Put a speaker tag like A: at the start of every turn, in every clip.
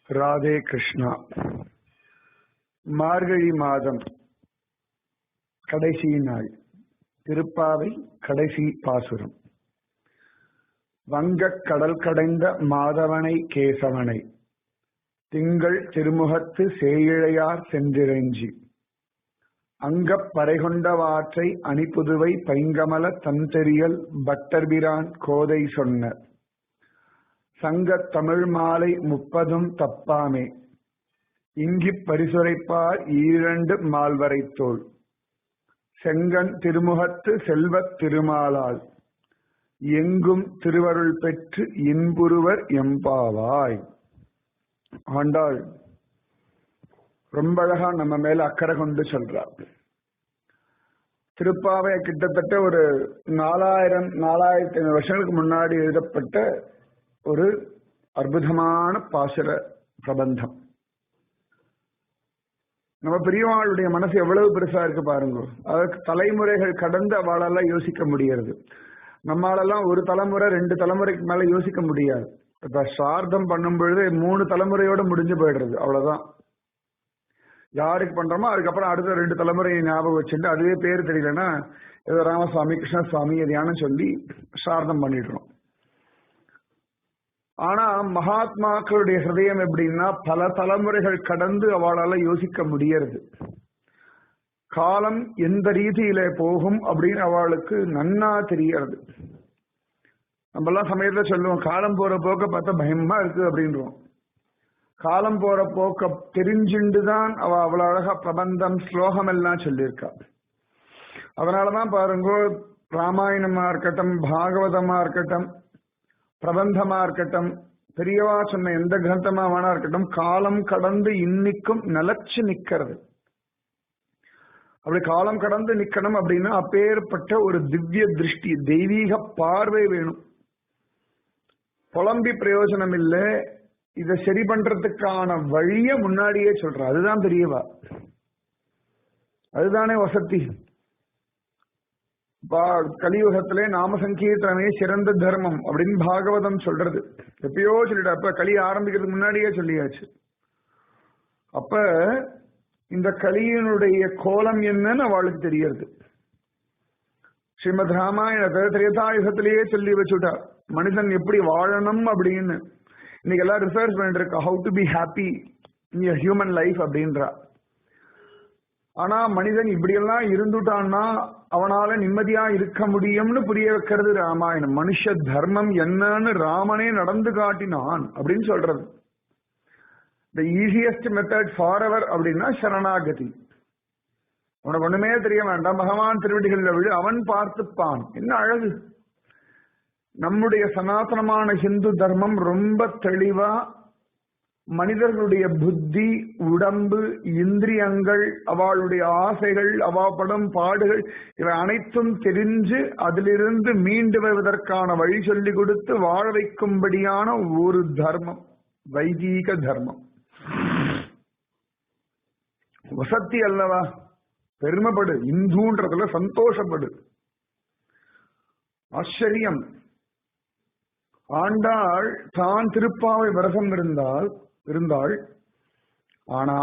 A: ராதே கிருஷ்ணா. மார்கழி மாதம் கடைசி நாள், திருப்பாவை கடைசி பாசுரம். வங்கக் கடல் கடைந்த மாதவனை கேசவனை திங்கள் திருமுகத்து சேயிழையார் சென்றிறைஞ்சி அங்கப் பறைகொண்டவாற்றை அணிபுதுவை பைங்கமல தன்தெரியல் பட்டர்பிரான் கோதை சொன்ன சங்கத் தமிழ் மாலை 30 தப்பாமே இங்கிப் பரிசுரைப்பார் 2 மால்வரைத்தோள் செங்கண் திருமுகத்து செல்வத் திருமாலால் எங்கும் திருவருள் பெற்று இன்புறுவர் எம்பாவாய். ஆண்டாள் ரொம்ப அழகா நம்ம மேல அக்கறை கொண்டு சொல்றார். திருப்பாவை கிட்டத்தட்ட ஒரு 4500 வருஷங்களுக்கு முன்னாடி எழுதப்பட்ட ஒரு அற்புதமான பாசுர பிரபந்தம். நம்ம பெரியவாளுடைய மனசு எவ்வளவு பெருசா இருக்கு பாருங்க. அதற்கு தலைமுறைகள் கடந்து அவளால யோசிக்க முடியாது. நம்மளாலாம் ஒரு தலைமுறை 2 தலைமுறைக்கு மேல யோசிக்க முடியாது. இப்ப சார்த்தம் பண்ணும் பொழுது 3 தலைமுறையோட முடிஞ்சு போயிடுறது, அவ்வளவுதான். யாருக்கு பண்றோமோ அதுக்கப்புறம் அடுத்த 2 தலைமுறையை ஞாபகம் வச்சுட்டு அதுவே பேர் தெரியலன்னா ஏதோ ராமசுவாமி கிருஷ்ணசுவாமி எதையானு சொல்லி சார்த்தம் பண்ணிடுறோம். ஆனா மகாத்மாக்களுடைய ஹிருதயம் எப்படின்னா பல தலைமுறைகள் கடந்து அவளால யோசிக்க முடியறது. காலம் எந்த ரீதியில போகும் அப்படின்னு அவளுக்கு நன்னா தெரியறது. நம்ம எல்லாம் சமயத்துல சொல்லுவோம், காலம் போற போக்க பார்த்தா பயமா இருக்கு அப்படின்றோம். காலம் போற போக்க தெரிஞ்சுண்டுதான் அவ்வளவு அழகா பிரபந்தம் ஸ்லோகம் எல்லாம் சொல்லியிருக்கா. அதனாலதான் பாருங்க, ராமாயணமா இருக்கட்டும், பாகவதமா இருக்கட்டும், பிரபந்தமா இருக்கட்டும், பெரியவா சொன்ன எந்த கிரந்தமா வேணா இருக்கட்டும், காலம் கடந்து இன்னைக்கும் நிலச்சு நிக்கிறது. அப்படி காலம் கடந்து நிக்கணும் அப்படின்னா அப்பேற்பட்ட ஒரு திவ்ய திருஷ்டி, தெய்வீக பார்வை வேணும். புலம்பி பிரயோஜனம் இல்லை. இதை சரி பண்றதுக்கான வழிய முன்னாடியே சொல்ற, அதுதான் பெரியவா, அதுதானே வசதி. கலியுகத்திலே நாம சங்கீர்த்தனமே சிறந்த தர்மம் அப்படின்னு பாகவதம் சொல்றது. எப்பயோ சொல்லிட்டு அப்ப கலி ஆரம்பிக்கிறதுக்கு முன்னாடியே சொல்லியாச்சு. அப்ப இந்த கலியினுடைய கோலம் என்னன்னு அவளுக்கு தெரியாது. ஸ்ரீமத் ராமாயணத்தை திரேதாயுகத்திலேயே சொல்லி வச்சுட்டா மனிதன் எப்படி வாழணும் அப்படின்னு. இன்னைக்கு எல்லாம் ரிசர்ச் பண்ணிட்டு இருக்கா, how to be happy in human life அப்படின்றா. ஆனா மனிதன் இப்படியெல்லாம் இருந்துட்டான்னா அவனால நிம்மதியா இருக்க முடியும்னு புரிய வைக்கிறது ராமாயணம். மனுஷ தர்மம் என்னன்னு ராமனே நடந்து காட்டினான் அப்படின்னு சொல்றது. The easiest method for ever அப்படின்னா சரணாகதி. உனக்கு ஒண்ணுமே தெரிய வேண்டாம், பகவான் திருவடிகளில் விழு, அவன் பார்த்துப்பான். என்ன அழகு! நம்முடைய சனாதனமான ஹிந்து தர்மம் ரொம்ப தெளிவா மனிதர்களுடைய புத்தி, உடம்பு, இந்திரியங்கள், அவளுடைய ஆசைகள், அவப்படும் பாடுகள் இவை அனைத்தும் தெரிஞ்சு அதிலிருந்து மீண்டு வருவதற்கான வழி சொல்லி கொடுத்து வாழ வைக்கும்படியான ஒரு தர்மம், வைதீக தர்மம். வசதி அல்லவா? பெருமைப்படு, இந்துன்றதுல சந்தோஷப்படு. ஆச்சரியம்! ஆண்டாள் தான் திருப்பாவை விரதம் இருந்தாள். ஆனா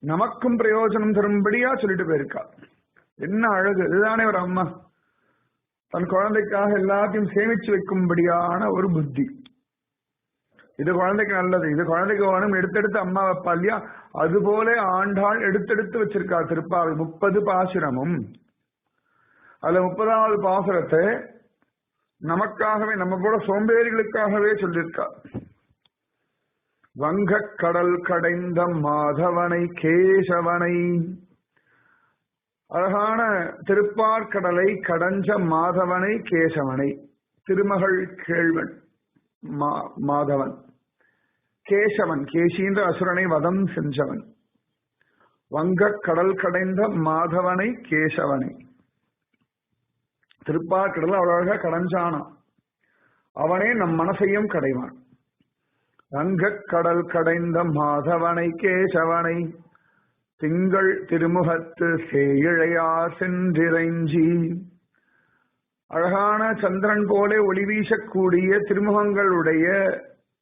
A: நமக்கும் பிரயோஜனம் தரும்படியா சொல்லிட்டு போயிருக்கா. என்ன அழகு! இதுதானே ஒரு அம்மா தன் குழந்தைக்காக எல்லாத்தையும் சேமிச்சு வைக்கும்படியான ஒரு புத்தி. இது குழந்தைக்கு நல்லது, இது குழந்தைக்கு வேணும், எடுத்தெடுத்து அம்மா வைப்பா இல்லையா? அதுபோல ஆண்டாள் எடுத்தெடுத்து வச்சிருக்கா திருப்பாவை 30 பாசுரமும். அதுல 30வது பாசுரத்தை நமக்காகவே, நம்ம போல சோம்பேறிகளுக்காகவே சொல்லியிருக்கா. வங்கக் கடல் கடைந்த மாதவனை கேசவனை, அழகான திருப்பார்கடலை கடைஞ்ச மாதவனை கேசவனை. திருமகள் கேள்வன் மாதவன், கேசவன் கேசின்ற அசுரனை வதம் செஞ்சவன். வங்கக் கடல் கடைந்த மாதவனை கேசவனை. திருப்பார்கடல் அவ்வளவு அழகா கடைஞ்சானா, அவனே நம் மனசையும் கடைவான். வங்கக் கடல் கடைந்த மாதவனை கேசவனை திங்கள் திருமுகத்து சேயிழையார் சென்றிறைஞ்சி. அழகான சந்திரன் போல ஒளி வீசக்கூடிய திருமுகங்களுடைய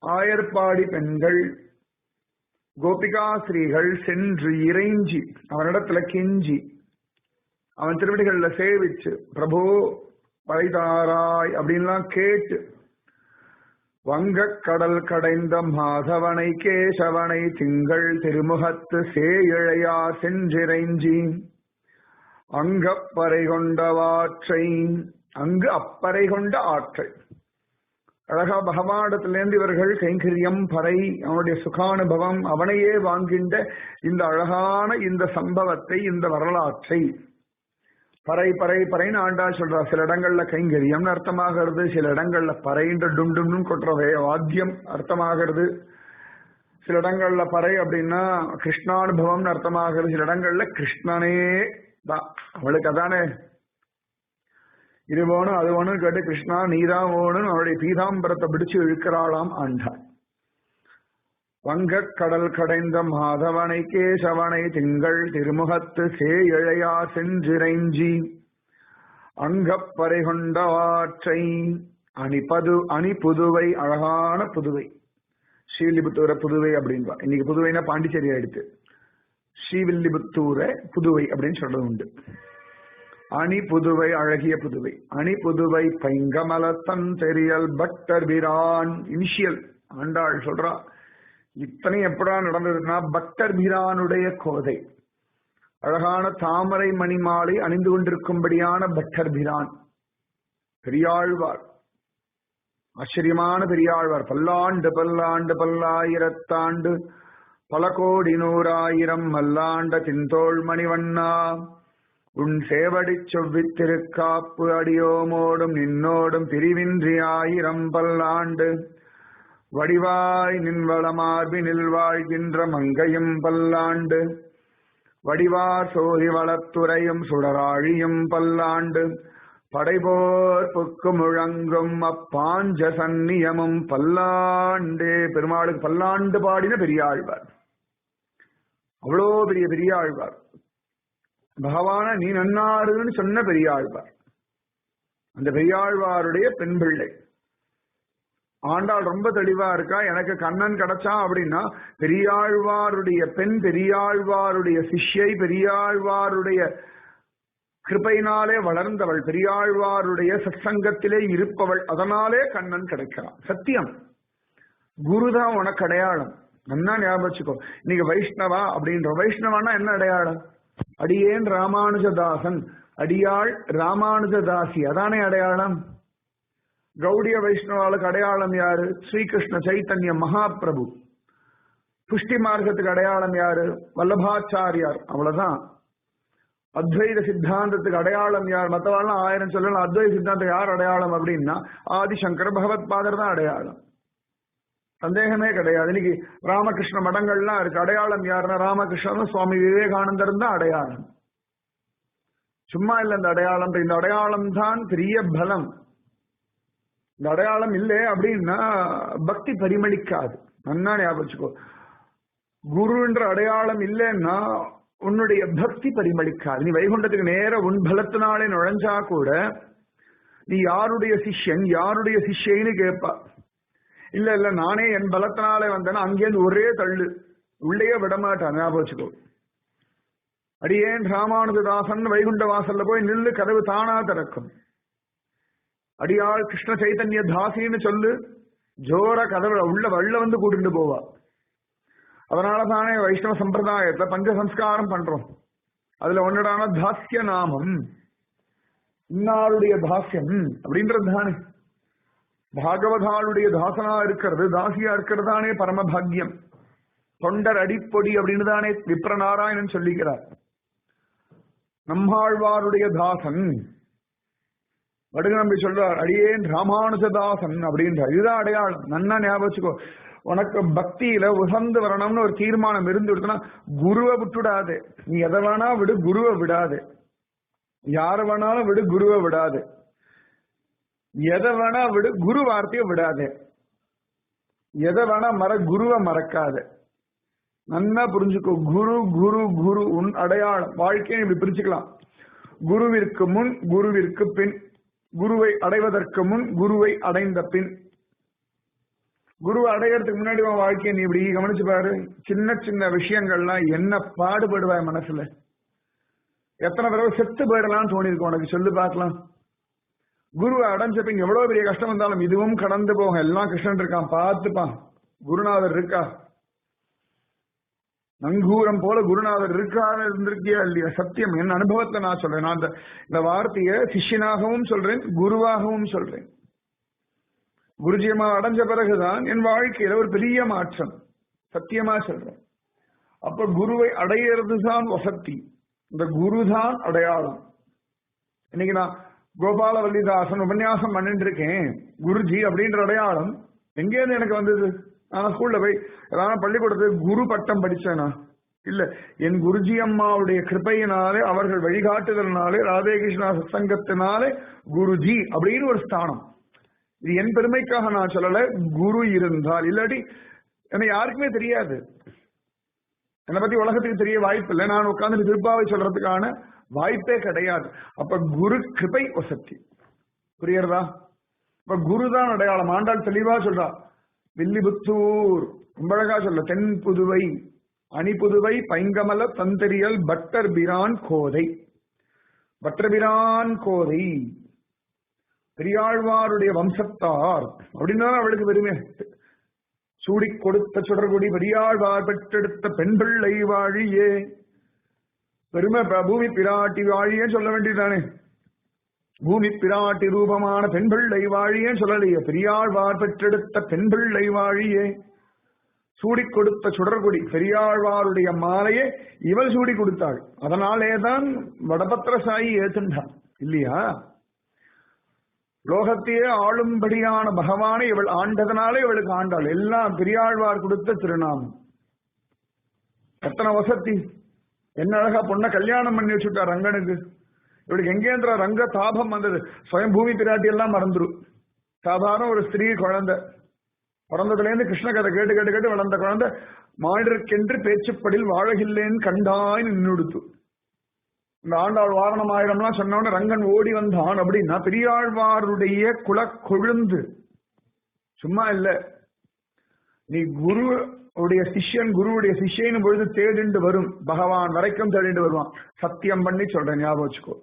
A: ஆயர்பாடி பெண்கள் கோபிகா ஸ்ரீகள் சென்று இறைஞ்சி அவனிடத்துல கெஞ்சி அவன் திருவடிகள்ல சேவிச்சு பிரபு பழைதாராய் அப்படின்லாம் கேட்டு வங்கக் கடல் கடைந்த மாதவனை கேசவனை திங்கள் திருமுகத்து சேயிழையார் சென்றிறைஞ்சி அங்கப்பறை கொண்டவாற்றை அங்கு அப்பறை கொண்ட ஆற்றை அழகா பகவானிடத்திலேருந்து இவர்கள் கைங்கரியம் பறை அவனுடைய சுகானுபவம் அவனையே வாங்கின்ற இந்த அழகான இந்த சம்பவத்தை இந்த வரலாற்றை பறை பறை பறைன்னு ஆண்டாள் சொல்றா. சில இடங்கள்ல கைங்கரியம்னு அர்த்தமாகிறது, சில இடங்கள்ல பறைன்ற டும்டும்னு கொட்டுற வாத்தியம் அர்த்தமாகிறது, சில இடங்கள்ல பறை அப்படின்னா கிருஷ்ணானுபவம்னு அர்த்தமாகிறது, சில இடங்கள்ல கிருஷ்ணனே தான். அவளுக்கு அதானே இது வேணும் அது வேணும் கேட்டு கிருஷ்ணா நீதான் வேணும் அவளுடைய பீதாம்பரத்தை பிடிச்சு இழுக்கிறாளாம் ஆண்டாள். வங்கக் கடல் கடைந்த மாதவனை கேசவனை திங்கள் திருமுகத்து சேயிழையா சென்றிறைஞ்சி அங்கப்பறை கொண்டவாற்றை அணி புதுவை அழகான புதுவை ஸ்ரீவில்லிபுத்தூர புதுவை அப்படின்பா. இன்னைக்கு புதுவைனா பாண்டிச்சேரி ஆயிடுத்து. ஸ்ரீவில்லிபுத்தூர புதுவை அப்படின்னு சொல்றது உண்டு. அணி புதுவை அழகிய புதுவை அணி புதுவை பைங்கமலத்தன் தெரியல் பக்தர் பிரான் இனிஷியல் ஆண்டாள் சொல்றா. இத்தனை எப்படா நடந்ததுன்னா பக்தர் பிரானுடைய கோதை அழகான தாமரை மணி மாலை அணிந்து கொண்டிருக்கும்படியான பக்தர் பிரான் பெரியாழ்வார், ஆச்சரியமான பெரியாழ்வார். பல்லாண்டு பல்லாண்டு பல்லாயிரத்தாண்டு பல கோடி நூறாயிரம் மல்லாண்ட தின்தோள் மணிவண்ணா உன் சேவடி சொவ்வித்திருக்காப்பு அடியோமோடும் நின்னோடும் பிரிவின்றி ஆயிரம் பல்லாண்டு வடிவாய் நின்வளமார்பினில் வாழ்கின்ற மங்கையும் பல்லாண்டு வடிவார் சோதி வளத்துறையும் சுடராழியும் பல்லாண்டு படைபோர் புக்கு முழங்கும் அப்பாஞ்ச சந்நியமும் பல்லாண்டே. பெருமாளுக்கு பல்லாண்டு பாடின பெரியாழ்வார், அவ்வளோ பெரிய பெரியாழ்வார். பகவான நீ நன்னாருன்னு சொன்ன பெரியாழ்வார். அந்த பெரியாழ்வாருடைய பெண் பிள்ளை ஆண்டாள் ரொம்ப தெளிவா இருக்கா. எனக்கு கண்ணன் கிடைச்சா அப்படின்னா பெரியாழ்வாருடைய பெண், பெரியாழ்வாருடைய சிஷ்யை, பெரியாழ்வாருடைய கிருபையினாலே வளர்ந்தவள், பெரியாழ்வாருடைய சத்சங்கத்திலே இருப்பவள், அதனாலே கண்ணன் கிடைக்கிறான். சத்தியம். குருதான் உனக்கு அடையாளம். நல்லா ஞாபகம் வச்சுக்கோ. நீங்க வைஷ்ணவா அப்படின்ற வைஷ்ணவானா என்ன அடையாளம்? அடியேன் ராமானுஜதாசன், அடியாள் ராமானுஜதாசி, அதானே அடையாளம். கௌடிய வைஷ்ணவாளுக்கு அடையாளம் யாரு? ஸ்ரீகிருஷ்ண சைத்தன்ய மகாபிரபு. புஷ்டி மார்க்கத்துக்கு அடையாளம் யாரு? வல்லபாச்சாரியார், அவ்வளவுதான். அத்வைத சித்தாந்தத்துக்கு அடையாளம் யார்? மற்றவாள்லாம் ஆயிரம் சொல்லலாம். அத்வைத சித்தாந்தம் யார் அடையாளம் அப்படின்னா ஆதிசங்கர பகவத் பாதர் தான் அடையாளம், சந்தேகமே கிடையாது. இன்னைக்கு ராமகிருஷ்ண மடங்கள்லாம் இருக்கு. அடையாளம் யாருன்னா ராமகிருஷ்ணன் சுவாமி விவேகானந்தர் தான் அடையாளம். சும்மா இல்ல இந்த அடையாளம். இந்த அடையாளம் தான் பெரிய பலம். இந்த அடையாளம் இல்லை அப்படின்னா பக்தி பரிமளிக்காது. நன்னா ஞாபகம் வச்சுக்கோ. குருன்ற அடையாளம் இல்லைன்னா உன்னுடைய பக்தி பரிமளிக்காது. நீ வைகுண்டத்துக்கு நேர உன் பலத்தினாலே நுழைஞ்சா கூட நீ யாருடைய சிஷ்யன் யாருடைய சிஷ்யன்னு கேட்பா. இல்ல இல்ல நானே என் பலத்தினாலே வந்தேன்னா அங்கேருந்து ஒரே தள்ளு, உள்ளே விடமாட்டான். ஞாபகம் வச்சுக்கோ. அடியேன் ராமானுஜதாசன் வைகுண்ட வாசல்ல போய் நில்லு, கதவு தானா திறக்கும். அடியாள் கிருஷ்ண சைத்தன்ய தாசின்னு சொல்லு, ஜோர கதவு உள்ள வந்து கூட்டிட்டு போவா. அதனாலதானே வைஷ்ணவ சம்பிரதாயத்துல பஞ்ச சம்ஸ்காரம் பண்றோம். அதுல ஒன்னடான தாஸ்ய நாமம், இன்னாருடைய தாஸ்யம் அப்படின்றது தானே. பாகவதாளுடைய தாசனா இருக்கிறது, தாசியா இருக்கிறது தானே பரமபாகியம். தொண்டர் அடிப்பொடி அப்படின்னு தானே விப்ரநாராயணன் சொல்லிக்கிறார். நம்மாழ்வாருடைய தாசன் வடுகநம்பி சொல்றார், அடியேன் ராமானுஜதாசன் அப்படின்றார். இதுதான் அடையாளம். நன்னா ஞாபகம் வச்சுக்கோ. உனக்கு பக்தியில உசந்து வரணும்னு ஒரு தீர்மானம் இருந்து விடுத்துனா குருவை விட்டுடாது. நீ எதை வேணா விடு, குருவை விடாது. யார வேணாலும் விடு, குருவை விடாது. எதை வேணா விடு, குரு வார்த்தையை விடாது. எதை வேணா குருவை மறக்காது. நன்னா புரிஞ்சுக்கோ. குரு குரு குரு உன் அடையாளம். வாழ்க்கையை இப்படி பிரிச்சுக்கலாம். குருவிற்கு முன், குருவிற்கு பின், குருவை அடைவதற்கு முன், குருவை அடைந்த பின். குருவை அடையறதுக்கு முன்னாடி உன் வாழ்க்கையை நீ இப்படி கவனிச்சு பாரு. சின்ன சின்ன விஷயங்கள்லாம் என்ன பாடுபடுவாய் மனசுல. எத்தனை தடவை செத்து போயிடலாம்னு தோணிருக்கு உனக்கு, சொல்லு பார்க்கலாம். குருவை அடைஞ்சப்ப இங்க எவ்வளவு பெரிய கஷ்டம் வந்தாலும் இதுவும் கடந்து போகும். எல்லாம் கிருஷ்ணன் இருக்கான், பார்த்துப்பான். குருநாதர் இருக்கா, நங்கூரம் போல குருநாதர் இருக்காரு. இருந்திருக்கியா இல்லையா? சத்தியம், என் அனுபவத்தை நான் சொல்றேன். நான் இந்த வார்த்தையை சிஷ்யனாகவும் சொல்றேன், குருவாகவும் சொல்றேன். குருஜியமா அடைஞ்ச பிறகுதான் என் வாழ்க்கையில ஒரு பெரிய மாற்றம். சத்தியமா சொல்றேன். அப்ப குருவை அடையிறதுதான் வசதி, இந்த குருதான் அடையாளம். இன்னைக்கு நான் கோபாலவல்லிதாசன் உபன்யாசம் பண்ணிட்டு இருக்கேன், குருஜி அப்படின்ற அடையாளம் எங்கேருந்து எனக்கு வந்தது? நான் ஸ்கூல்ல போய் ஏதாவது பள்ளிக்கூடத்துக்கு குரு பட்டம் படிச்சேனா? இல்ல, என் குருஜி அம்மாவுடைய கிருபையினாலே, அவர்கள் வழிகாட்டுதல்னாலே, ராதேகிருஷ்ணா சத்சங்கத்தினாலே குருஜி அப்படின்னு ஒரு ஸ்தானம். இது என் பெருமைக்காக நான் சொல்லல. குரு இருந்தால், இல்லாட்டி என்னை யாருக்குமே தெரியாது. என்னை பத்தி உலகத்துக்கு தெரிய வாய்ப்பு இல்லை. நான் உட்கார்ந்து திருப்பாவை சொல்றதுக்கான வாய்ப்பே கிடையாது. அப்ப குரு கிருபை வசதி. புரியுறதா? இப்ப குருதான் அடையாளம். ஆண்டாள் தெளிவா சொல்றா. வில்லிபுத்தூர் ரொம்ப அழகா சொல்ல. தென் புதுவை அணிபுதுவை பைங்கமல தந்தரியல் பட்டர் பிரான் கோதை. பட்டர்பிரான் கோதை பெரியாழ்வாருடைய வம்சத்தார் அப்படின்னா அவளுக்கு பெருமை. சூடி கொடுத்த சுடர்குடி பெரியாழ்வார் பெற்றெடுத்த பெண் பிள்ளை வாழியே. பெருமை பூமி பிராட்டி வாழியே சொல்ல வேண்டியதானே. பூமி பிராட்டி ரூபமான பெண் பிள்ளை வாழியே சொல்லலையே. பெரியாழ்வார் பெற்றெடுத்த பெண் பிள்ளை வாழியே. சூடி கொடுத்த சுடர்குடி பெரியாழ்வாருடைய மாலையே இவள் சூடி கொடுத்தாள். அதனாலேதான் வடபத்திரசாயி ஏத்துண்டாள் இல்லையா? லோகத்தையே ஆளும்படியான பகவானை இவள் ஆண்டதனாலே இவளுக்கு ஆண்டாள். எல்லாம் பெரியாழ்வார் கொடுத்த திருநாமம். எத்தனை வசதி. என்ன அழகா பொண்ணை கல்யாணம் பண்ணி வச்சுட்டார் ரங்கனுக்கு. இவளுக்கு எங்கேந்திர ரங்க தாபம் வந்தது. சுயம் பூமி பிராட்டி எல்லாம் மறந்துடும். சாதாரண ஒரு ஸ்திரீ குழந்தை பிறந்ததுல இருந்து கிருஷ்ண கதை கேட்டு கேட்டு கேட்டு வளர்ந்த குழந்தை மாயிடற்கென்று பேச்சுப்படில் வாழகில்லேன்னு கண்டாய் நின்னுடுத்து. இந்த ஆண்டாள் வாரணம் ஆயிரம்லாம் சொன்னவன ரங்கன் ஓடி வந்தான் அப்படின்னா பெரியாழ்வாருடைய குல கொழுந்து. சும்மா இல்ல. நீ குருவுடைய சிஷ்யன், குருவுடைய சிஷ்யன் பொழுது தேடிண்டு வரும். பகவான் வரைக்கும் தேடிண்டு வருவான். சத்தியம் பண்ணி சொல்றேன், ஞாபகம் வச்சுக்கோ.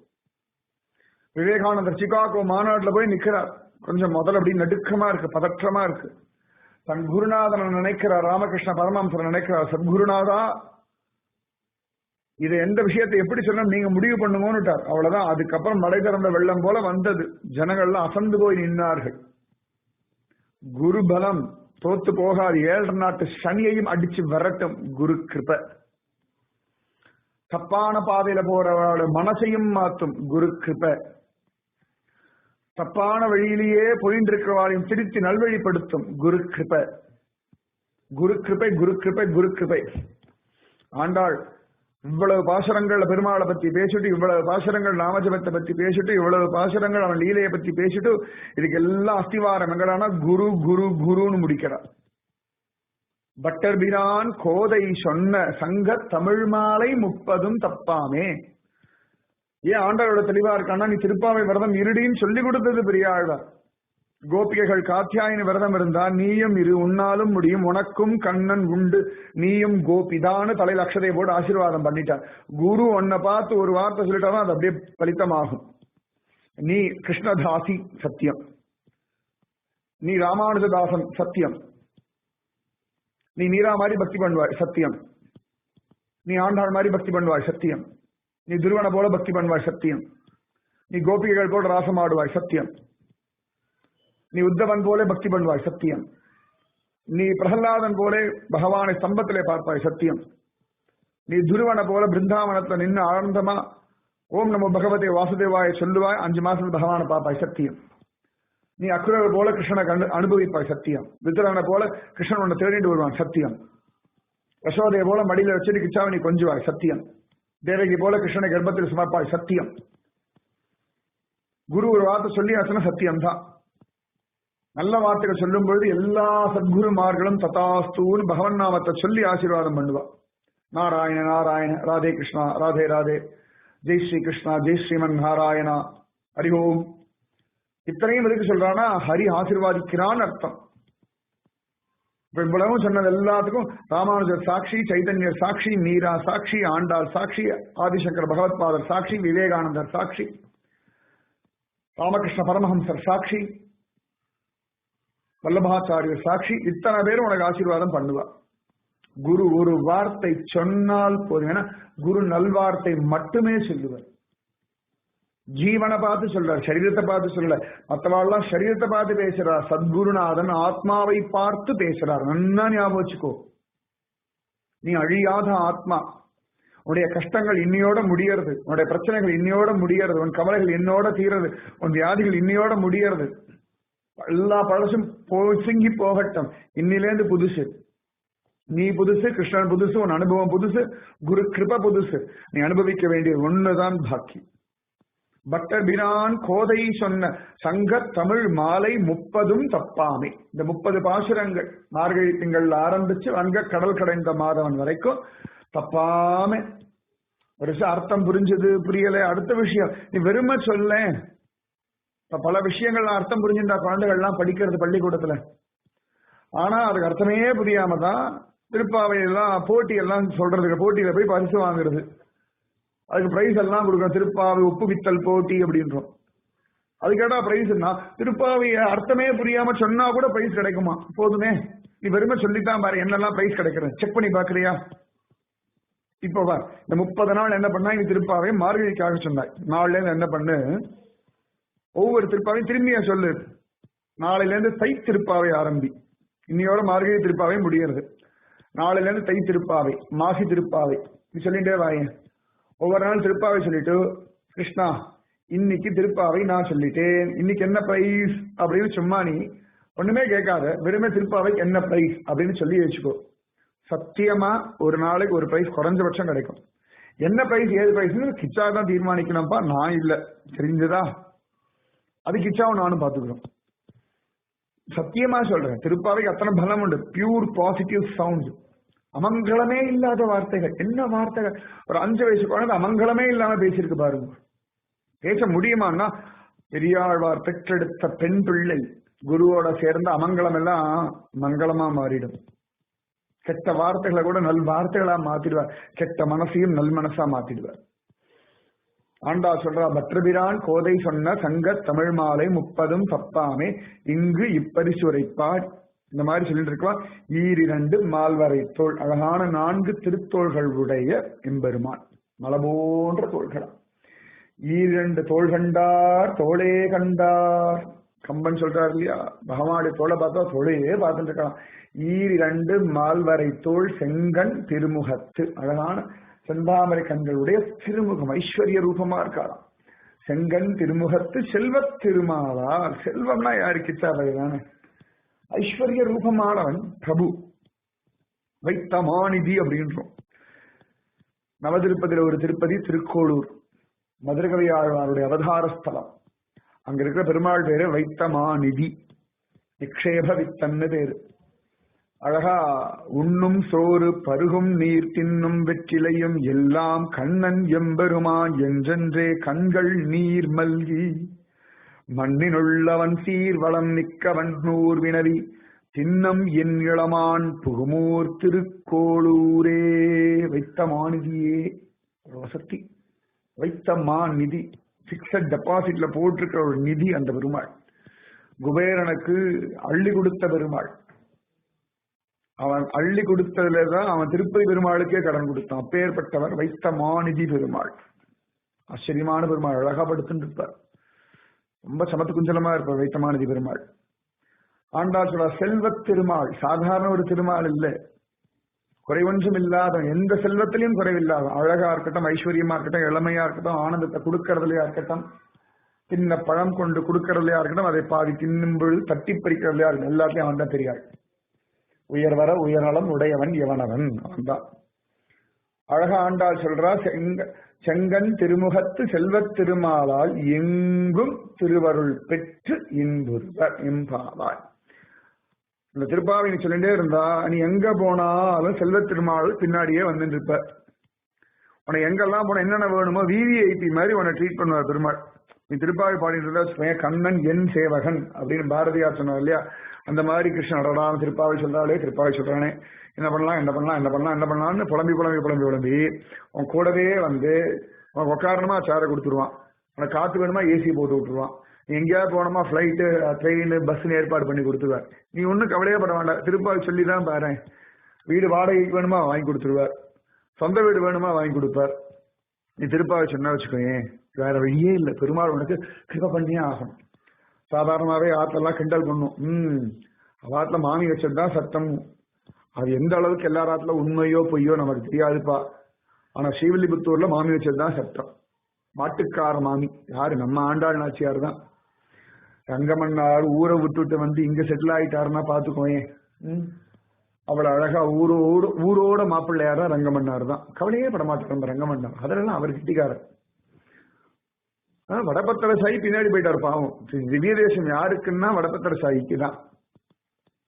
A: விவேகானந்தர் சிகாகோ மாநாட்டுல போய் நிக்கிறார். கொஞ்சம் முதல்ல அப்படி நடுக்கமா இருக்கு, பதற்றமா இருக்கு. தன் குருநாதனை நினைக்கிறார், ராமகிருஷ்ண பரமஹம்சரை நினைக்கிறார். சத்குருநாதா, இது எந்த விஷயத்தை எப்படி சொல்லணும் நீங்க முடிவு பண்ணுங்கன்னுட்டார். அவ்வளவுதான். அதுக்கப்புறம் மழை திறந்த வெள்ளம் போல வந்தது. ஜனங்கள்லாம் அசந்து போய் நின்றார்கள். குரு பலம் தோத்து போகாது. 7 நாட்டு சனியையும் அடிச்சு வரட்டும் குரு கிருபை. தப்பான பாதையில போறவரோட மனசையும் மாத்தும் குரு கிருபை. தப்பான வழியிலேயே போயிட்டு இருக்கிறவாரையும் திருத்தி நல்வழிப்படுத்தும் குரு கிருபை. குரு கிருபை, குரு கிருபை, குரு கிருபை. ஆண்டாள் இவ்வளவு பாசுரங்கள் பெருமாளை பத்தி பேசிட்டு, இவ்வளவு பாசுரங்கள் நாமஜபத்தை பத்தி பேசிட்டு, இவ்வளவு பாசுரங்கள் அவன் லீலையை பத்தி பேசிட்டு, இதுக்கு எல்லாம் அஸ்திவாரம் எங்கடானா குரு குரு குருன்னு முடிக்கிறார். பட்டர் பிரான் கோதை சொன்ன சங்க தமிழ் மாலை 30 தப்பாமே. ஏன் ஆண்டாளோட தெளிவா இருக்கான்னா, நீ திருப்பாவை விரதம் இருடின்னு சொல்லி கொடுத்தது பெரியாழ்வார். கோபிகைகள் காத்தியாயினி விரதம் இருந்தா நீயும் இரு, உன்னாலும் முடியும், உனக்கும் கண்ணன் உண்டு, நீயும் கோபிதான்னு தலையில் அக்ஷதையை போட்டு ஆசீர்வாதம் பண்ணிட்டார். குரு உன்னை பார்த்து ஒரு வார்த்தை சொல்லிட்டாதான் அது அப்படியே பலித்தமாகும். நீ கிருஷ்ணதாசி சத்தியம், நீ ராமானுஜதாசன் சத்தியம், நீ மீரா மாதிரி பக்தி பண்ணுவாய் சத்தியம், நீ ஆண்டாள் மாதிரி பக்தி பண்ணுவாய் சத்தியம், நீ துருவனை போல பக்தி பண்ணுவாய் சத்தியம், நீ கோபிகைகள் போல ராசம் ஆடுவாய் சத்தியம், நீ உத்தவன் போல பக்தி பண்ணுவாய் சத்தியம், நீ பிரகலாதன் போல பகவானை ஸ்தம்பத்திலே பார்ப்பாய் சத்தியம், நீ துருவனை போல பிருந்தாவனத்துல நின்று ஆனந்தமா ஓம் நமோ பகவதே வாசுதேவாய சொல்லுவாய். 5 மாசத்துல பகவானை பார்ப்பாய் சத்தியம். நீ அக்குரர் போல கிருஷ்ணனை அனுபவிப்பாய் சத்தியம். வித்தரவனை போல கிருஷ்ணன் உன்னை தேடிட்டு வருவான் சத்தியம். யசோதையை போல மடியில வச்சுட்டு கிச்சாவை நீ கொஞ்சுவாய் சத்தியம். தேவகி போல கிருஷ்ணனை கர்ப்பத்தில் சுமப்பாய் சத்தியம். குரு ஒரு வார்த்தை சொல்லி ஆச்சுன்னா சத்தியம் தான். நல்ல வார்த்தைகள் சொல்லும் பொழுது எல்லா சத்குருமார்களும் ததாஸ்தூன்னு பகவன் நாமத்தை சொல்லி ஆசீர்வாதம் பண்ணுவா. நாராயண நாராயண, ராதே கிருஷ்ணா, ராதே ராதே, ஜெய் ஸ்ரீ கிருஷ்ணா, ஜெய் ஸ்ரீமன் நாராயணா, ஹரி ஓம். இத்தனையும் எதுக்கு சொல்றானா, ஹரி ஆசீர்வாதிக்கிறான்னு அர்த்தம். இப்ப இவ்வளவும் சொன்னது எல்லாத்துக்கும் ராமானுஜர் சாட்சி, சைதன்யர் சாட்சி, மீரா சாட்சி, ஆண்டாள் சாட்சி, ஆதிசங்கர் பகவத்பாதர் சாட்சி, விவேகானந்தர் சாட்சி, ராமகிருஷ்ண பரமஹம்சர் சாட்சி, வல்லபாச்சாரியர் சாட்சி. இத்தனை பேரும் உனக்கு ஆசீர்வாதம் பண்ணுவா. குரு ஒரு வார்த்தை சொன்னால் போதும். ஏன்னா குரு நல்வார்த்தை மட்டுமே சொல்லுவார். ஜீவனை பார்த்து சொல்றார், சரீரத்தை பார்த்து சொல்ல. மற்றவாள்லாம் சரீரத்தை பார்த்து பேசுறார். சத்குருநாதன் ஆத்மாவை பார்த்து பேசுறார். நல்லா ஞாபகம் வச்சுக்கோ. நீ அழியாத ஆத்மா. உன்னுடைய கஷ்டங்கள் இன்னையோட முடியறது, உன்னுடைய பிரச்சனைகள் இன்னையோட முடியறது, உன் கவலைகள் இன்னோட தீரது, உன் வியாதிகள் இன்னையோட முடியறது. எல்லா பழசும் பொசுங்கி போகட்டும். இன்னிலேருந்து புதுசு. நீ புதுசு, கிருஷ்ணன் புதுசு, உன் அனுபவம் புதுசு, குரு கிருப புதுசு. நீ அனுபவிக்க வேண்டிய ஒண்ணுதான் பாக்கி. பட்டர் பிரான் கோதை சொன்ன சங்க தமிழ் மாலை 30 தப்பாமை. இந்த 30 பாசுரங்கள் மார்கழி திங்கள்ல ஆரம்பிச்சு வங்க கடல் கடைந்த மாதவன் வரைக்கும் தப்பாம ஒரு அர்த்தம் புரிஞ்சது புரியல அடுத்த விஷயம். நீ வெறுமை சொல்ல. பல விஷயங்கள் அர்த்தம் புரிஞ்சுட்டா குழந்தைகள்லாம் படிக்கிறது பள்ளிக்கூடத்துல. ஆனா அதுக்கு அர்த்தமே புரியாம தான் திருப்பாவை எல்லாம் போட்டி எல்லாம் சொல்றதுக்கு, போட்டியில போய் பரிசு வாங்குறது, அதுக்கு பிரைஸ் எல்லாம் கொடுக்கணும். திருப்பாவை உப்பு வித்தல் போட்டி அப்படின்றோம். அது கேட்டா பிரைஸ்னா திருப்பாவைய அர்த்தமே புரியாம சொன்னா கூட பிரைஸ் கிடைக்குமா? போதுமே, நீ வெறுமை சொல்லித்தான் பாரு என்னெல்லாம் பிரைஸ் கிடைக்கிறது. செக் பண்ணி பாக்குறியா? இப்போ பார், இந்த 30 நாள் என்ன பண்ணா, நீ திருப்பாவை மார்கழிக்காக சொன்னாய். நாள்ல இருந்து என்ன பண்ணு, ஒவ்வொரு திருப்பாவையும் திரும்பிய சொல்லு. நாளையில இருந்து தை திருப்பாவை ஆரம்பி. இன்னையோட மார்கழி திருப்பாவை முடியறது. நாளையில இருந்து தை திருப்பாவை, மாசி திருப்பாவை, நீ சொல்லிட்டே வாயேன். ஒவ்வொரு நாள் திருப்பாவை சொல்லிட்டு, கிருஷ்ணா இன்னைக்கு திருப்பாவை நான் சொல்லிட்டேன், இன்னைக்கு என்ன பிரைஸ் அப்படின்னு சும்மா நீ ஒண்ணுமே கேட்காத, வெறுமே திருப்பாவைக்கு என்ன பிரைஸ் அப்படின்னு சொல்லி வச்சுக்கோ. சத்தியமா ஒரு நாளைக்கு ஒரு பிரைஸ் குறைஞ்சபட்சம் கிடைக்கும். என்ன பிரைஸ் ஏது பிரைஸ் கிச்சா தான் தீர்மானிக்கணும்ப்பா, நான் இல்ல. தெரிஞ்சதா? அது கிச்சாவும் நானும் பாத்துக்கிறோம். சத்தியமா சொல்றேன், திருப்பாவைக்கு அத்தனை பலம் உண்டு. Pure positive sound. அமங்கலமே இல்லாத வார்த்தைகள். என்ன வார்த்தைகள்! ஒரு 5 வயசு குழந்தை அமங்கலமே இல்லாம பேசியிருக்கு பாருங்க. பேச முடியுமான்னா, பெரியாழ்வார் பெற்றெடுத்த பெண் பிள்ளை குருவோட சேர்ந்த அமங்கலம் எல்லாம் மங்களமா மாறிடும். கெட்ட வார்த்தைகளை கூட நல் வார்த்தைகளா மாத்திடுவார். கெட்ட மனசையும் நல் மனசா மாத்திடுவார். ஆண்டா சொல்றா, பத்ரபிரான் கோதை சொன்ன சங்க தமிழ் மாலை 30 தப்பாமே இங்கு இப்பரிசுரைப்பார். இந்த மாதிரி சொல்லிட்டு இருக்கா. 2 மால்வரை தோள், அழகான 4 திருத்தோள்கள் உடைய எம்பெருமான். மலை போன்ற தோள்களா. 2 தோள் கண்டார் தோளே கண்டார். கம்பன் சொல்றாரு இல்லையா, பகவானுடைய தோளை பார்த்தா தோளையே பார்த்துட்டு இருக்கலாம். 2 மால்வரை தோள் செங்கன் திருமுகத்து. அழகான செந்தாமரை கண்களுடைய திருமுகம், ஐஸ்வர்ய ரூபமா இருக்காராம். செங்கன் திருமுகத்து செல்வத் திருமாலார். செல்வம்னா யாரு? கிச்சாபைதானே. ஐஸ்வர்ய ரூபமானவன் பிரபு. வைத்தமாநிதி அப்படின்றோம். நவதிருப்பதியில ஒரு திருப்பதி திருக்கோளூர், மதுரகவி ஆழ்வாருடைய அவதார ஸ்தலம். அங்க இருக்கிற பெருமாள் பேரு வைத்தமாநிதி. நிக்ஷேப வித்தன்னு பேரு. அழகா உண்ணும் சோறு பருகும் நீர் தின்னும் வெற்றிலையும் எல்லாம் கண்ணன் எம்பெருமான் என்றென்றே கண்கள் நீர் மல்கி மண்ணினுள்ளவன் சீர் வளம் நிக்கவன் நூர் வினவி தின்னம் என் இளமான் புகுமூர் திருக்கோளூரே. வைத்தமாநிதியே வசதி. வைத்தமாநிதி பிக்சட் டெபாசிட்ல போட்டிருக்கிற ஒரு நிதி அந்த பெருமாள். குபேரனுக்கு அள்ளி கொடுத்த பெருமாள். அவன் அள்ளி கொடுத்ததுலதான் அவன் திருப்பதி பெருமாளுக்கே கடன் கொடுத்தான். அப்பேற்பட்டவர் வைத்தமாநிதி பெருமாள். ஆச்சரியமான பெருமாள். அழகா படுத்துட்டு இருப்பார். ரொம்ப சமத்து குஞ்சலமா இருப்பார் வைத்தமாநிதி பெருமாள். ஆண்டாள் சொல்ற செல்வத் திருமாள். சாதாரண ஒரு திருமாள் இல்ல, குறைவொன்றும் இல்லாத, எந்த செல்வத்திலையும் குறைவில்லாத, அழகா இருக்கட்டும், ஐஸ்வர்யமா இருக்கட்டும், இளமையா இருக்கட்டும், ஆனந்தத்தை கொடுக்கறதுலயா இருக்கட்டும், தின்ன பழம் கொண்டு கொடுக்கறதுலயா இருக்கட்டும், அதை பாதி தின்னும் பொழுது தட்டி பறிக்கிறதுலயா இருக்கட்டும், எல்லாத்தையும் அவன் தான் தெரியாது. உயர்வர உயர்நலம் உடையவன் எவனவன் அவன்தான். அழகா ஆண்டாள் சொல்றா, செங்கன் திருமுகத்து செல்வத் திருமாலால் எங்கும் திருவருள் பெற்று இன்புறுவர் எம்பாவாய். இந்த திருப்பாவை நீ சொல்லிட்டே இருந்தா நீ எங்க போனாலும் செல்வத் திருமால் பின்னாடியே வந்துட்டு இருப்ப. உனக்கு எங்கெல்லாம் போன என்னென்ன வேணுமோ விவிஐபி மாதிரி உன்னை ட்ரீட் பண்ணுவார் பெருமாள். நீ திருப்பாவை பாடிட்டு இருந்தா கண்ணன் என் சேவகன் அப்படின்னு பாரதியார் சொன்னார் இல்லையா. அந்த மாதிரி கிருஷ்ணன் அடடா திருப்பாவை சொல்றாளே திருப்பாவை சொல்றானே என்ன பண்ணலாம் என்ன பண்ணலாம் என்ன பண்ணலாம் என்ன பண்ணலாம்னு புலம்பி புலம்பி புலம்பி புலம்பி அவன் கூடவே வந்து அவன் உக்காரணமா சேரை கொடுத்துருவான். அவனை காத்து வேணுமா ஏசி போட்டு விட்டுருவான். நீ எங்கேயாவது போனோமா ஃபிளைட்டு ட்ரெயின் பஸ்ன்னு ஏற்பாடு பண்ணி கொடுத்துருவார். நீ ஒன்றும் கவலையே பட வேண்டாம், திருப்பாவை சொல்லி தான் பாரு. வீடு வாடகைக்கு வேணுமா வாங்கி கொடுத்துருவார், சொந்த வீடு வேணுமா வாங்கி கொடுப்பார். நீ திருப்பாவை சொன்னா வச்சுக்கோயேன், வேற வழியே இல்லை, பெருமாள் உனக்கு கிருபை பண்ணியே ஆகணும். சாதாரணமாவே ஆத்தெல்லாம் கிண்டல் பண்ணும். ஆத்துல மாமி வச்சதுதான் சட்டம். அது எந்த அளவுக்கு எல்லா ஆத்துல உண்மையோ பொய்யோ நமக்கு தெரியாதுப்பா. ஆனா ஸ்ரீவில்லிபுத்தூர்ல மாமி வச்சதுதான் சட்டம். மாட்டுக்கார மாமி யாரு? நம்ம ஆண்டாள் நாச்சியார் தான். ரங்கமன்னார் ஊரை விட்டுட்டு வந்து இங்க செட்டில் ஆயிட்டாருன்னா பாத்துக்கோயேன். அவளை அழகா ஊரோட மாப்பிள்ளையாரா ரங்கமன்னார் தான். கவலையே படமாட்டார் அந்த ரங்கமன்னார். அதெல்லாம் அவர் கிட்டிக்காரர். வடபத்திர சாயி பின்னாடி போயிட்டார் பாவம். திவ்ய தேசம் யாருக்குன்னா வடபத்திர சாயிக்கு தான்,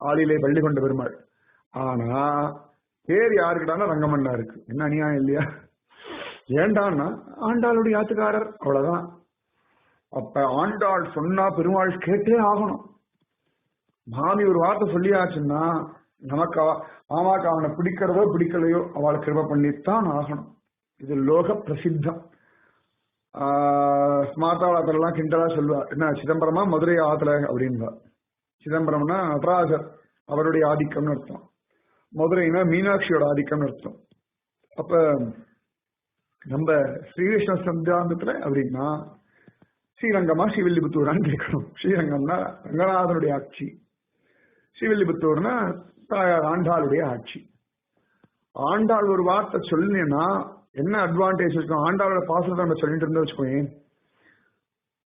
A: ஆளிலே பள்ளி கொண்ட பெருமாள். ஆனா பேர் யாருக்கிட்டானா ரங்கமன்னாருக்கு. என்ன அநியாயம் இல்லையா? ஏண்டான்னா ஆண்டாளுடைய ஆத்துக்காரர், அவ்வளவுதான். அப்ப ஆண்டாள் சொன்னா பெருமாள் கேட்டே ஆகணும். மாமி ஒரு வார்த்தை சொல்லியாச்சுன்னா நமக்கு ஆமாக்கு அவனை பிடிக்கிறதோ பிடிக்கலையோ அவளை கிருபை பண்ணித்தான் ஆகணும். இது லோக பிரசித்தம். மாத்தாளத்தெல்லாம் கிண்டலா சொல்லுவார், என்ன சிதம்பரமா மதுரை ஆத்துல அப்படின்பா. சிதம்பரம்னா நடராஜர் அவருடைய ஆதிக்கம்னு அர்த்தம், மதுரைனா மீனாட்சியோட ஆதிக்கம்னு அர்த்தம். அப்ப நம்ம ஸ்ரீகிருஷ்ண சந்தியாந்தத்துல அப்படின்னா ஸ்ரீரங்கமா ஸ்ரீவில்லிபுத்தூரான்னு கேட்கணும். ஸ்ரீரங்கம்னா ரங்கநாதனுடைய ஆட்சி, ஸ்ரீவில்லிபுத்தூர்னா தாயார் ஆண்டாளுடைய ஆட்சி. ஆண்டாள் ஒரு வார்த்தை சொல்லினா என்ன அட்வான்டேஜ் இருக்கும்? ஆண்டாளோட பாசத்தை நம்ம சொல்லிட்டு இருந்தா வச்சுக்கோங்க,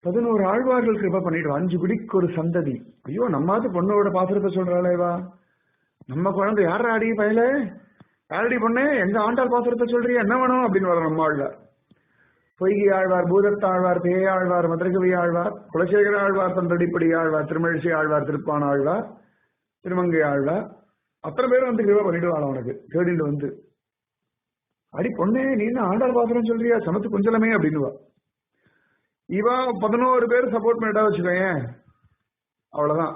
A: 11 ஆழ்வார்கள் கிருபை பண்ணிட்டு 5 குடிக்கு ஒரு சந்ததி. ஐயோ நம்மாவது பொண்ணோட பாசுரத்தை சொல்றாளேவா, நம்ம குழந்தை யாரா அடி பயல யாரடி பொண்ணே எங்க ஆண்டாள் பாசுரத்தை சொல்றியா என்ன வேணும் அப்படின்னு வர நம்ம ஆழ்வார். பொய்கி ஆழ்வார், பூதத்தாழ்வார், பேயாழ்வார், மதுரகவி ஆழ்வார், குலசேகர ஆழ்வார், தந்தடிப்படி ஆழ்வார், திருமழிசை ஆழ்வார், திருப்பான ஆழ்வார், திருமங்கை ஆழ்வார், அத்தனை பேரும் வந்து கிருபை பண்ணிட்டு வாழ உனக்கு தேடிட்டு வந்து. அடி பொண்ணே நீ என்ன ஆண்டாள் பாசுரம் சொல்றியா சமத்து கொஞ்சலமே அப்படின்னுவா. இவா 11 பேர் சப்போர்ட் பண்ணிட்டா வச்சுக்கோங்க, அவ்வளவுதான்.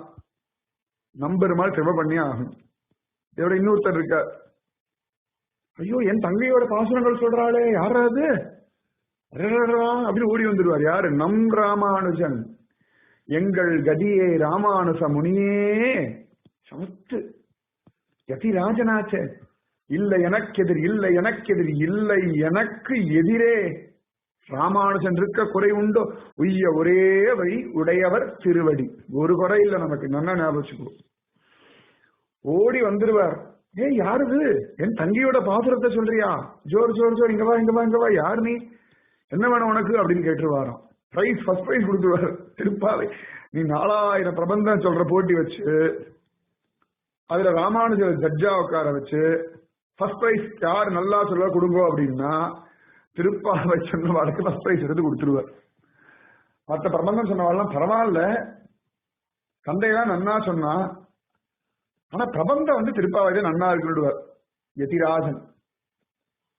A: நம்பெருமாள் கிருபை பண்ணி ஆகணும். இதோட இன்னொருத்தர் இருக்க, ஐயோ என் தங்கையோட பாசுரங்கள் சொல்றாளே யாராவது அப்படின்னு ஓடி வந்துடுவார். யாரு? நம் ராமானுஜன், எங்கள் கதியே ராமானுச முனியே சமத்து யதி ராஜனாச்ச, இல்லை எனக்கெதிர் இல்லை எனக்கெதிர் இல்லை எனக்கு எதிரே ராமானுஜன் இருக்க குறை உண்டோ, உய்ய ஒரே வழி உடையவர் திருவடி. ஒரு குறை இல்லை நமக்கு, நல்லா ஞாபகம். ஓடி வந்துருவார். ஏய் யாருது? என் தங்கியோட பாசுரத்தை சொல்றியா? ஜோர் ஜோர் ஜோர் இங்க வா இங்க வா இங்க வா, யாரு நீ, என்ன வேணும் உனக்கு அப்படின்னு கேட்டுருவாராம். பிரைஸ் ஃபர்ஸ்ட் பிரைஸ் கொடுத்துருவாரு. திருப்பாவை நீ 4000 பிரபந்தம் சொல்ற போட்டி வச்சு அதுல ராமானுஜர் ஜட்ஜா உட்கார வச்சு ஃபர்ஸ்ட் பிரைஸ் யார் நல்லா சொல்ல கொடுங்க அப்படின்னா திருப்பாவை சொன்னவாளுக்கு ஃபர்ஸ்ட் பிரைஸ் எடுத்து கொடுத்துருவார். மற்ற பிரபந்தம் சொன்னவாள்லாம் பரவாயில்ல, தந்தையெல்லாம் நன்னா சொன்னா, ஆனா பிரபந்தம் வந்து திருப்பாவை நன்னா இருக்குன்னுடுவார் யதிராஜன்.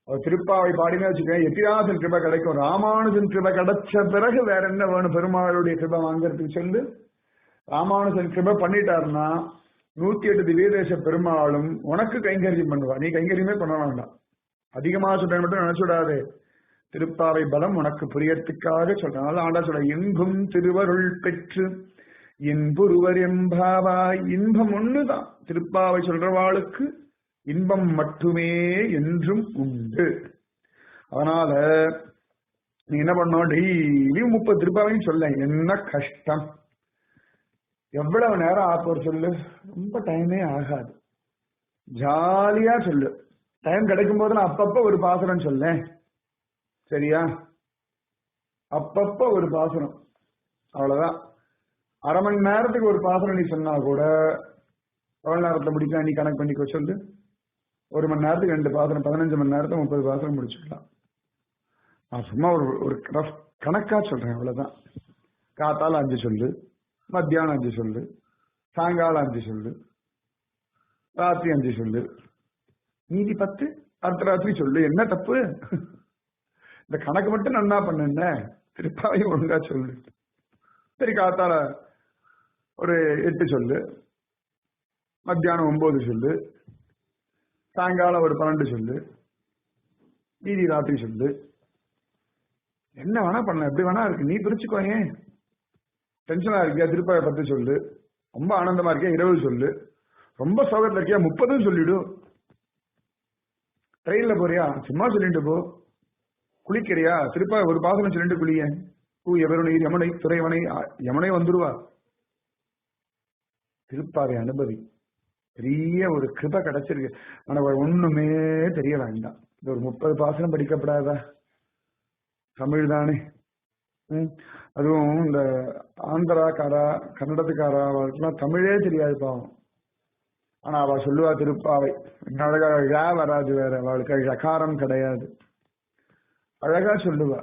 A: அவர் திருப்பாவை பாடினே வச்சுக்க, யதிராஜன் கிருபை கிடைக்கும். ராமானுஜன் கிருபை கிடைச்ச பிறகு வேற என்ன வேணும்? பெருமாளுடைய கிருபை வாங்கறதுக்கு சொல்லு. ராமானுஜன் கிருபை பண்ணிட்டாருன்னா 108 திவ்யதேச பெருமாளும் உனக்கு கைங்கரியம் பண்ணுவா. நீ கைங்கரியமே பண்ண வேண்டாம். அதிகமா சொல்றேன் மட்டும் நினைச்சுடாது. திருப்பாவை பலம் உனக்கு புரியறதுக்காக சொல்றேன். ஆண்டா சொல்ற, இன்பும் திருவருள் பெற்று இன்புருவர் எம்பாவாய். இன்பம் ஒண்ணுதான், திருப்பாவை சொல்றவாளுக்கு இன்பம் மட்டுமே என்றும் உண்டு. அதனால நீ என்ன பண்ணோம், டெய்லி 30 திருப்பாவையும் சொல்ல. என்ன கஷ்டம், எவ்வளவு நேரம் ஆப்போர் சொல்லு, ரொம்ப டைமே ஆகாது. ஜாலியா சொல்லு. டைம் கிடைக்கும் போது நான் அப்பப்ப ஒரு பாசுரம் சொல்ல, சரியா? அப்பப்ப ஒரு பாசுரம், அவ்வளவுதான். அரை மணி நேரத்துக்கு ஒரு பாசுரம் நீ சொன்னா கூட எவ்வளவு நேரத்துல முடிக்கலாம் நீ கணக்கு பண்ணிக்கோ சொல்லு. 1 மணி நேரத்துக்கு 2 பாசுரம், 15 மணி நேரத்துக்கு 30 பாசுரம் முடிச்சுக்கலாம். நான் சும்மா ஒரு கணக்கா சொல்றேன், அவ்வளவுதான். காத்தால 5 சொல்லு, மத்தியானம் 5 சொல்லு, சாயங்காலம் 5 சொல்லு, ராத்திரி 5 சொல்லு, மீதி 10 அடுத்த ராத்திரி சொல்லு. என்ன தப்பு? இந்த கணக்கு மட்டும் நன்னா பண்ண, திருப்பாவையும் ஒழுங்கா சொல்லு. சரி, காத்தால ஒரு 8 சொல்லு, மத்தியானம் 9 சொல்லு, சாயங்காலம் ஒரு 12 சொல்லு, மீதி ராத்திரி சொல்லு. என்ன வேணா பண்ணலாம், எப்படி வேணா இருக்கு, நீ பிரிச்சுக்கோ. ஏன் டென்ஷனா இருக்கியா, திருப்பாவை 10 சொல்லு. ரொம்ப ஆனந்தமா இருக்கியா, 20 சொல்லு. ரொம்ப சோகத்துல இருக்கியா, 30 சொல்லிடு. ட்ரெயின்ல போறியா, சும்மா சொல்லிட்டு போ. குளிக்கிறியா, திருப்பாவை ஒரு பாசனம் சொல்லிட்டு குளிய. பூ எவருனை யமுனை துறைவனை, யமுனை வந்துருவா. திருப்பாவை அனுபவி. பெரிய ஒரு கிருபை கிடைச்சிருக்கு. ஆனா ஒண்ணுமே தெரிய வேண்டாம். இந்த ஒரு 30 பாசனம் படிக்கப்படாதா? தமிழ் தானே. அதுவும் இந்த ஆந்திராக்காரா கன்னடத்துக்காரா அவளுக்குலாம் தமிழே தெரியாது பாவம். ஆனா அவ சொல்லுவா திருப்பாவை. அழகா வராது வேற, அவளுக்கு அகாரம் கிடையாது. அழகா சொல்லுவா.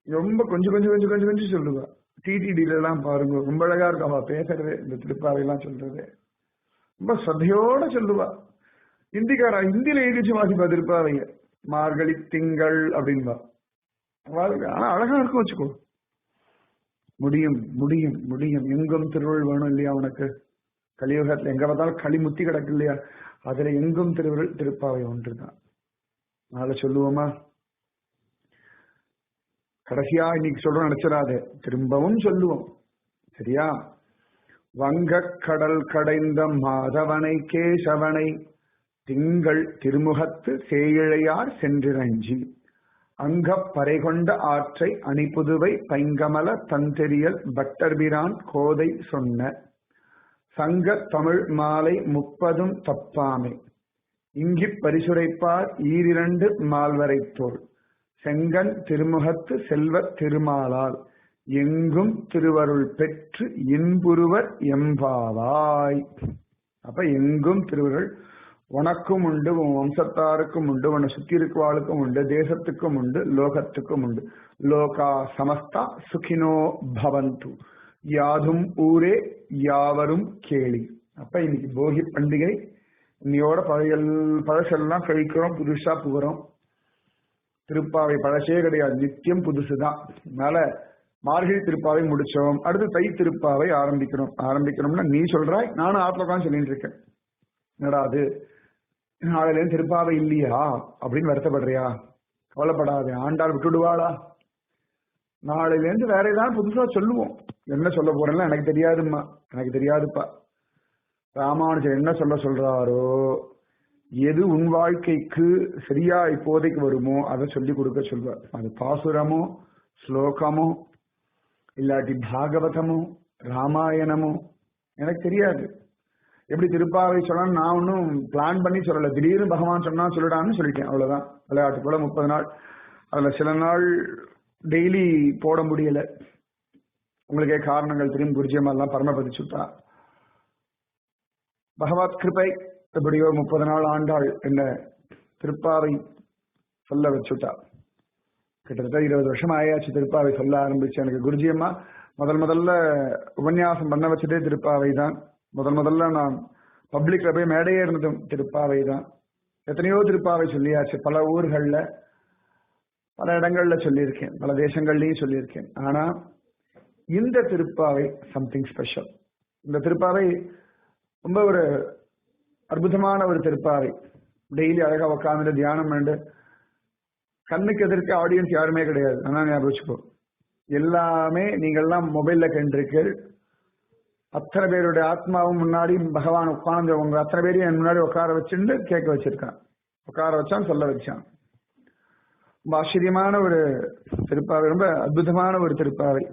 A: ரொம்ப கொஞ்சம் கொஞ்சம் கொஞ்சம் கொஞ்சம் கொஞ்சம் சொல்லுவா. டிடிடில எல்லாம் பாருங்க, ரொம்ப அழகா இருக்கும் அவ பேசுறது. இந்த திருப்பாவை எல்லாம் சொல்றது ரொம்ப ஸ்ரத்தையோட சொல்லுவா. ஹிந்திக்காரா ஹிந்தியில எழுதிச்சு வாசிப்பா திருப்பாவைய. மார்கழி திங்கள் அப்படின்பா. ஆனா அழகா இருக்கும் வச்சுக்கோ. முடியும் முடியும் முடியும். எங்கும் திருவள்ளுவர் வேணும் இல்லையா உனக்கு? கலியுகத்துல எங்க பார்த்தாலும் களி முத்தி கிடக்கு இல்லையா? அதுல எங்கும் திருவள்ளுவர் திருப்பாவை ஒன்றுதான். நாளை சொல்லுவோமா? கடைசியா இன்னைக்கு சொல்றோம் நினைச்சிடாது, திரும்பவும் சொல்லுவோம் சரியா? வங்கக்கடல் கடைந்த மாதவனை கேசவனை திங்கள் திருமுகத்து சேயிழையார் சென்றிரஞ்சி அங்கப் பறைகொண்ட ஆற்றை அணிபுதுவை பைங்கமல தந்தெரியல் பட்டர்பிரான் கோதை சொன்ன சங்க தமிழ் மாலை 30 தப்பாமை இங்கிப் பரிசுரைப்பார் ஈரிரண்டு மால்வரை தோல் செங்கன் திருமுகத்து செல்வ திருமாலால் எங்கும் திருவருள் பெற்று இன்புருவர் எம்பாவாய். அப்ப எங்கும் திருவருள் உனக்கும் உண்டு, உன் வம்சத்தாருக்கும் உண்டு, உன்னை சுத்தி இருக்குவாளுக்கும் உண்டு, தேசத்துக்கும் உண்டு, லோகத்துக்கும் உண்டு. லோகா சமஸ்தா சுகினோ பவந்து யாதும் ஊரே யாவரும் கேளி. அப்ப இன்னைக்கு போகி பண்டிகை. இன்னையோட பழசெல்லாம் கழிக்கிறோம், புதுசா புகிறோம். திருப்பாவை பழசே கிடையாது, நித்தியம் புதுசுதான். அதனால மார்கழி திருப்பாவை முடிச்சோம், அடுத்து தை திருப்பாவை ஆரம்பிக்கணும்னா நீ சொல்றாய், நானும் ஆத்மகான் சொல்லிட்டு இருக்கேன். என்னடா அது நாளையில திருப்பாவை இல்லையா அப்படின்னு வருத்தப்படுறியா? கவலைப்படாது, ஆண்டாள் விட்டுடுவாளா? நாளையில இருந்து வேற ஏதாவது புதுசா சொல்லுவோம். என்ன சொல்ல போறேன்னா எனக்கு தெரியாதும்மா, எனக்கு தெரியாதுப்பா. ராமானுஜர் என்ன சொல்றாரோ, எது உன் வாழ்க்கைக்கு சரியா இப்போதைக்கு வருமோ அதை சொல்லி கொடுக்க சொல்வார். அது பாசுரமோ ஸ்லோகமோ இல்லாட்டி பாகவதமோ ராமாயணமோ எனக்கு தெரியாது. எப்படி திருப்பாவை சொன்னா நான் ஒன்னும் பிளான் பண்ணி சொல்லல, திடீர்னு பகவான் சொன்னா சொல்லிடான்னு சொல்லிட்டேன், அவ்வளவுதான். விளையாட்டு போல 30 நாள், அதுல சில நாள் டெய்லி போட முடியல. உங்களுக்கே காரணங்கள் தெரியும். குருஜியமெல்லாம் பரமபதிச்சுட்டா. பகவத் கிருபை எப்படியோ 30 நாள் ஆண்டாள் என்ன திருப்பாவை சொல்ல வச்சுட்டா. கிட்டத்தட்ட 20 வருஷம் ஆயாச்சு திருப்பாவை சொல்ல ஆரம்பிச்சு. எனக்கு குருஜியம்மா முதல்ல உபன்யாசம் பண்ண வச்சதே திருப்பாவை தான். முதல்ல நான் பப்ளிக்ல போய் மேடையே இருந்ததும் திருப்பாவை தான். எத்தனையோ திருப்பாவை சொல்லியாச்சு, பல ஊர்கள்ல பல இடங்கள்ல சொல்லியிருக்கேன், பல தேசங்கள்லயும் சொல்லியிருக்கேன். ஆனா இந்த திருப்பாவை சம்திங் ஸ்பெஷல். இந்த திருப்பாவை ரொம்ப ஒரு அற்புதமான ஒரு திருப்பாவை. டெய்லி அழகா உட்காந்துட்டு தியானம் பண்ணிட்டு, கண்ணுக்கு எதிர்க்க ஆடியன்ஸ் யாருமே கிடையாது. ஆனா ஞாபகம் வச்சுக்கோ, எல்லாமே நீங்கள்லாம் மொபைல்ல கண்டிருக்கீர்கள். அத்தனை பேருடைய ஆத்மாவும் முன்னாடி பகவான் உட்கார்ந்து உங்க அத்தனை பேரையும் என் முன்னாடி உட்கார வச்சுட்டு கேட்க வச்சிருக்கான். உட்கார வச்சான், சொல்ல வச்சான். ரொம்ப ஆச்சரியமான ஒரு திருப்பாவை, ரொம்ப அற்புதமான ஒரு திருப்பாவை,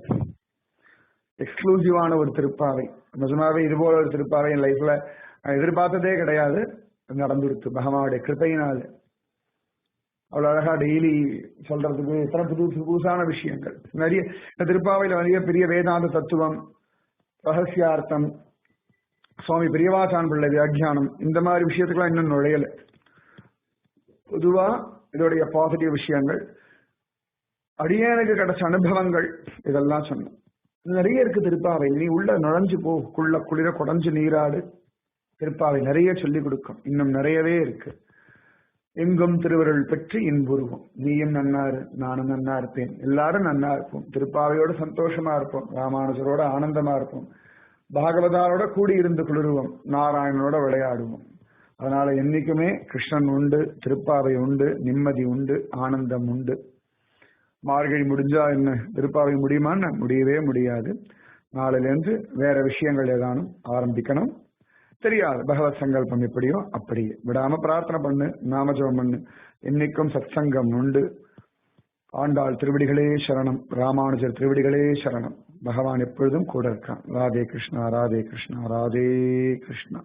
A: எக்ஸ்க்ளூசிவான ஒரு திருப்பாவை. நிஜமாவே இது போல ஒரு திருப்பாவை என் லைஃப்ல நான் எதிர்பார்த்ததே கிடையாது. நடந்துருச்சு பகவானுடைய கிருபையினால. அவ்வளவு அழகா டெய்லி சொல்றதுக்கு எத்தனை புதுசான விஷயங்கள் நிறைய. இந்த திருப்பாவையில நிறைய பெரிய வேதாந்த தத்துவம், ரகசியார்த்தம், சுவாமி பெரியவாசான் பிள்ளை வியாக்கியானம், இந்த மாதிரி விஷயத்துக்கெல்லாம் இன்னும் நுழையல. பொதுவா இதோடைய பாசிட்டிவ் விஷயங்கள், அடியேனுக்கு கிடைச்ச அனுபவங்கள், இதெல்லாம் சொன்னேன். நிறைய இருக்கு திருப்பாவை. நீ உள்ள நுழைஞ்சு போ, குளிர குடஞ்சு நீராடு. திருப்பாவை நிறைய சொல்லிக் கொடுக்கும், இன்னும் நிறையவே இருக்கு. எங்கும் திருவருள் பெற்று இன்புருவோம். நீயும் நன்னாரு, நானும் நன்னா இருப்பேன், எல்லாரும் நன்னா இருப்போம், திருப்பாவையோட சந்தோஷமா இருப்போம், ராமானுஜரோட ஆனந்தமா இருப்போம். பாகவதாரோட கூடி இருந்து குளிருவோம், நாராயணனோட விளையாடுவோம். அதனால என்னைக்குமே கிருஷ்ணன் உண்டு, திருப்பாவை உண்டு, நிம்மதி உண்டு, ஆனந்தம் உண்டு. மார்கழி முடிஞ்சா என்ன, திருப்பாவை முடியுமான்னு முடியவே முடியாது. நாளிலிருந்து வேற விஷயங்கள் ஏதானும் ஆரம்பிக்கணும். தெரியாது, பகவத் சங்கல்பம் எப்படியோ அப்படியே விடாம பிரார்த்தனை பண்ணு, நாமஜபம் பண்ணு. என்னைக்கும் சத்சங்கம் உண்டு. ஆண்டாள் திருவடிகளே சரணம், ராமானுஜர் திருவடிகளே சரணம். பகவான் எப்பொழுதும் கூட இருக்கான். ராதே கிருஷ்ணா, ராதே கிருஷ்ணா, ராதே கிருஷ்ணா.